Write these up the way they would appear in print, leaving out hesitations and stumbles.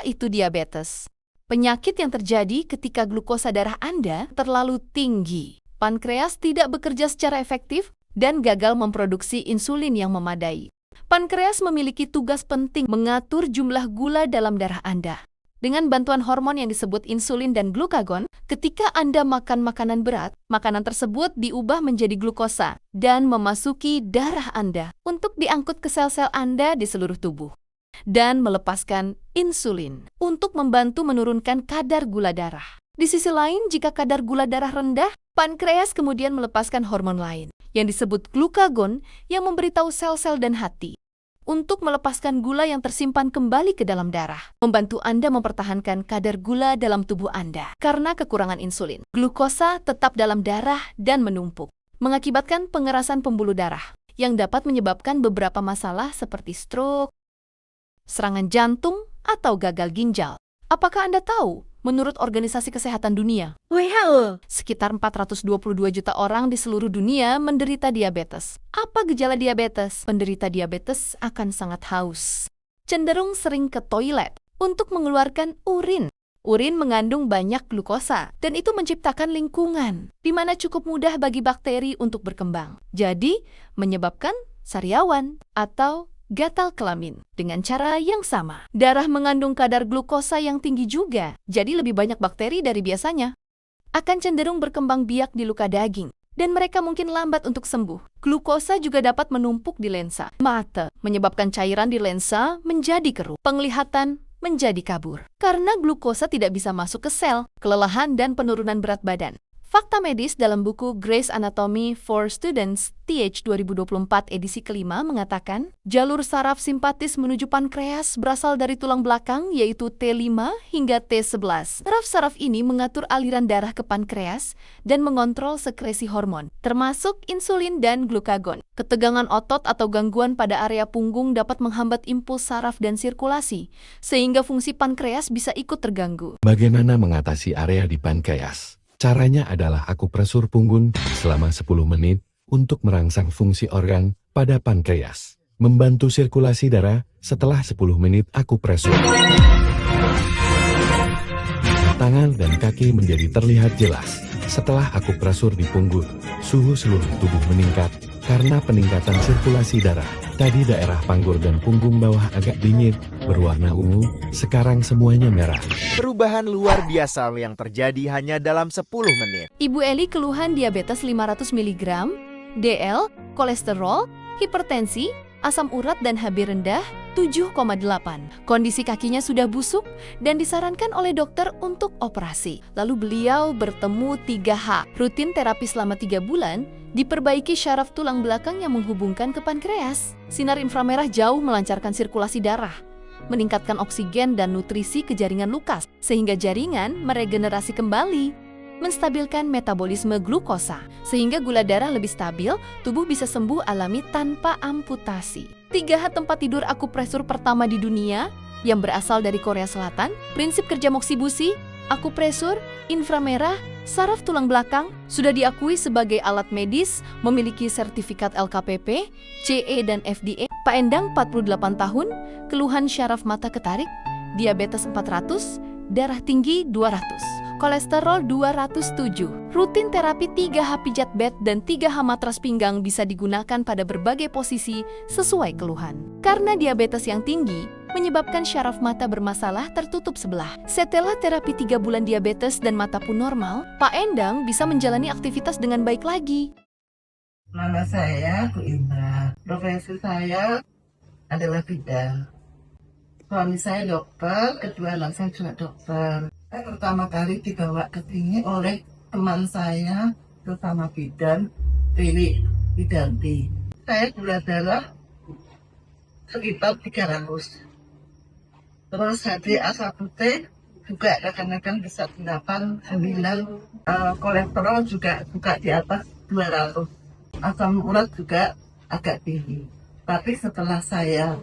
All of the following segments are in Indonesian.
Apa itu diabetes? Penyakit yang terjadi ketika glukosa darah Anda terlalu tinggi. Pankreas tidak bekerja secara efektif dan gagal memproduksi insulin yang memadai. Pankreas memiliki tugas penting mengatur jumlah gula dalam darah Anda. Dengan bantuan hormon yang disebut insulin dan glukagon, ketika Anda makan makanan berat, makanan tersebut diubah menjadi glukosa dan memasuki darah Anda untuk diangkut ke sel-sel Anda di seluruh tubuh dan melepaskan insulin untuk membantu menurunkan kadar gula darah. Di sisi lain, jika kadar gula darah rendah, pankreas kemudian melepaskan hormon lain yang disebut glukagon yang memberitahu sel-sel dan hati untuk melepaskan gula yang tersimpan kembali ke dalam darah, membantu Anda mempertahankan kadar gula dalam tubuh Anda. Karena kekurangan insulin, glukosa tetap dalam darah dan menumpuk, mengakibatkan pengerasan pembuluh darah yang dapat menyebabkan beberapa masalah seperti stroke, serangan jantung, atau gagal ginjal. Apakah Anda tahu? Menurut Organisasi Kesehatan Dunia, WHO, sekitar 422 juta orang di seluruh dunia menderita diabetes. Apa gejala diabetes? Penderita diabetes akan sangat haus, cenderung sering ke toilet untuk mengeluarkan urin. Urin mengandung banyak glukosa, dan itu menciptakan lingkungan di mana cukup mudah bagi bakteri untuk berkembang. Jadi, menyebabkan sariawan atau gatal kelamin. Dengan cara yang sama, darah mengandung kadar glukosa yang tinggi juga, jadi lebih banyak bakteri dari biasanya. Akan cenderung berkembang biak di luka daging, dan mereka mungkin lambat untuk sembuh. Glukosa juga dapat menumpuk di lensa mata, menyebabkan cairan di lensa menjadi keruh. Penglihatan menjadi kabur, karena glukosa tidak bisa masuk ke sel, kelelahan dan penurunan berat badan. Fakta medis dalam buku Gray's Anatomy for Students TH 2024 edisi kelima mengatakan, jalur saraf simpatis menuju pankreas berasal dari tulang belakang yaitu T5 hingga T11. Saraf-saraf ini mengatur aliran darah ke pankreas dan mengontrol sekresi hormon, termasuk insulin dan glukagon. Ketegangan otot atau gangguan pada area punggung dapat menghambat impuls saraf dan sirkulasi, sehingga fungsi pankreas bisa ikut terganggu. Bagaimana mengatasi area di pankreas? Caranya adalah akupresur punggung selama 10 menit untuk merangsang fungsi organ pada pankreas. Membantu sirkulasi darah setelah 10 menit akupresur. Tangan dan kaki menjadi terlihat jelas. Setelah akupresur di punggung, suhu seluruh tubuh meningkat karena peningkatan sirkulasi darah. Tadi daerah panggul dan punggung bawah agak dingin, berwarna ungu, sekarang semuanya merah. Perubahan luar biasa yang terjadi hanya dalam 10 menit. Ibu Eli keluhan diabetes 500 mg, DL, kolesterol, hipertensi, asam urat dan HB rendah 7,8. Kondisi kakinya sudah busuk dan disarankan oleh dokter untuk operasi. Lalu beliau bertemu 3H, rutin terapi selama 3 bulan, diperbaiki syaraf tulang belakang yang menghubungkan ke pankreas. Sinar inframerah jauh melancarkan sirkulasi darah, meningkatkan oksigen dan nutrisi ke jaringan lukas, sehingga jaringan meregenerasi kembali, menstabilkan metabolisme glukosa, sehingga gula darah lebih stabil, tubuh bisa sembuh alami tanpa amputasi. 3H tempat tidur akupresur pertama di dunia yang berasal dari Korea Selatan, prinsip kerja Moxibushi, akupresur, inframerah, saraf tulang belakang, sudah diakui sebagai alat medis, memiliki sertifikat LKPP, CE dan FDA. Pak Endang 48 tahun, keluhan syaraf mata ketarik, diabetes 400, darah tinggi 200. Kolesterol 207. Rutin terapi 3H pijat bed dan 3H matras pinggang bisa digunakan pada berbagai posisi sesuai keluhan. Karena diabetes yang tinggi menyebabkan syaraf mata bermasalah tertutup sebelah. Setelah terapi 3 bulan diabetes dan mata pun normal, Pak Endang bisa menjalani aktivitas dengan baik lagi. nama saya Bu Indra. Profesi saya adalah bidan. Suami saya dokter, kedua anak saya juga dokter. Saya pertama kali dibawa ke sini oleh teman saya, terutama bidan, Dewi Widanti. Saya gula darah sekitar 300. Terus HbA1c juga kadang-kadang bisa 8, 9. Kolesterol juga di atas 200. Asam urat juga agak tinggi. Tapi setelah saya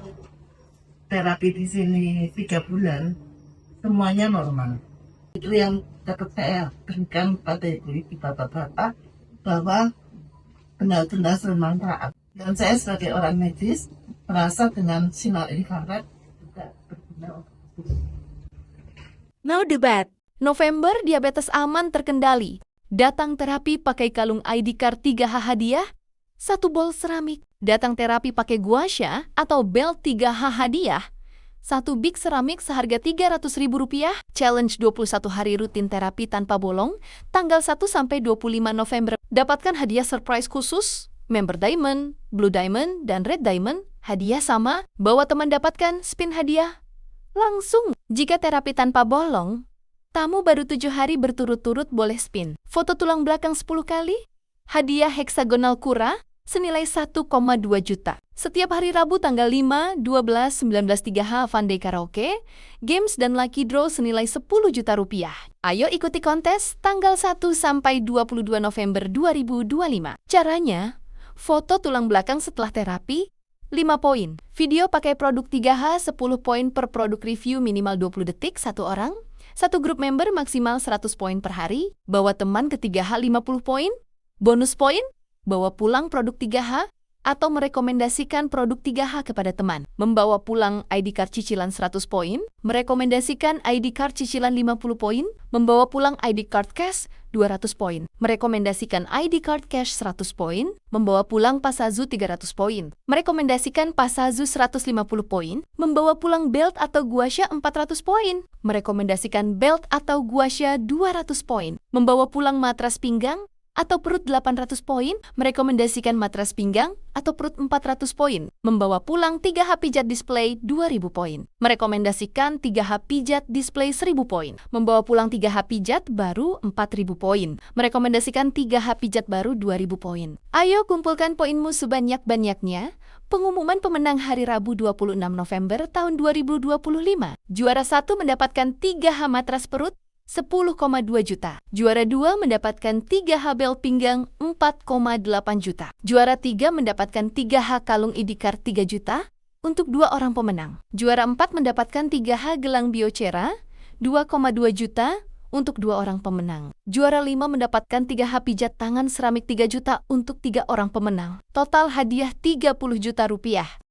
terapi di sini 3 bulan, semuanya normal. Itu yang dapat saya berikan pada ibu-ibu bapak-bapak bahwa benar-benar bermanfaat. Dan saya sebagai orang medis merasa dengan sinar infrared juga berguna untuk tubuh. Mau debat? November, diabetes aman terkendali. Datang terapi pakai kalung ID card 3H hadiah, 1 bol seramik. Datang terapi pakai guasha atau belt 3H hadiah, 1 big seramik seharga Rp300.000. Challenge 21 hari rutin terapi tanpa bolong, tanggal 1-25 November. Dapatkan hadiah surprise khusus, member diamond, blue diamond, dan red diamond. Hadiah sama, bawa teman dapatkan spin hadiah langsung. Jika terapi tanpa bolong, tamu baru 7 hari berturut-turut boleh spin. Foto tulang belakang 10 kali. Hadiah heksagonal kura senilai 1,2 juta. Setiap hari Rabu tanggal 5, 12, 19, 3H Fun Day Karaoke, games dan lucky draw senilai 10 juta rupiah. Ayo ikuti kontes tanggal 1-22 November 2025. Caranya, foto tulang belakang setelah terapi, 5 poin. Video pakai produk 3H 10 poin per produk review minimal 20 detik 1 orang. 1 grup member maksimal 100 poin per hari. Bawa teman ke 3H 50 poin. Bonus poin, bawa pulang produk 3H atau merekomendasikan produk 3H kepada teman. Membawa pulang ID card cicilan 100 poin. Merekomendasikan ID card cicilan 50 poin. Membawa pulang ID card cash 200 poin. Merekomendasikan ID card cash 100 poin. Membawa pulang Pasazu 300 poin. Merekomendasikan Pasazu 150 poin. Membawa pulang belt atau guasha 400 poin. Merekomendasikan belt atau guasha 200 poin. Membawa pulang matras pinggang atau perut 800 poin, merekomendasikan matras pinggang atau perut 400 poin. Membawa pulang 3H pijat display 2000 poin. Merekomendasikan 3H pijat display 1000 poin. Membawa pulang 3H pijat baru 4000 poin. Merekomendasikan 3H pijat baru 2000 poin. Ayo kumpulkan poinmu sebanyak-banyaknya. Pengumuman pemenang hari Rabu 26 November tahun 2025. Juara 1 mendapatkan 3H matras perut 10,2 juta. Juara 2 mendapatkan 3H belt pinggang 4,8 juta. Juara 3 mendapatkan 3H kalung ID card 3 juta untuk 2 orang pemenang. Juara 4 mendapatkan 3H gelang biocera 2,2 juta untuk 2 orang pemenang. Juara 5 mendapatkan 3H pijat tangan seramik 3 juta untuk 3 orang pemenang. Total hadiah 30 juta rupiah.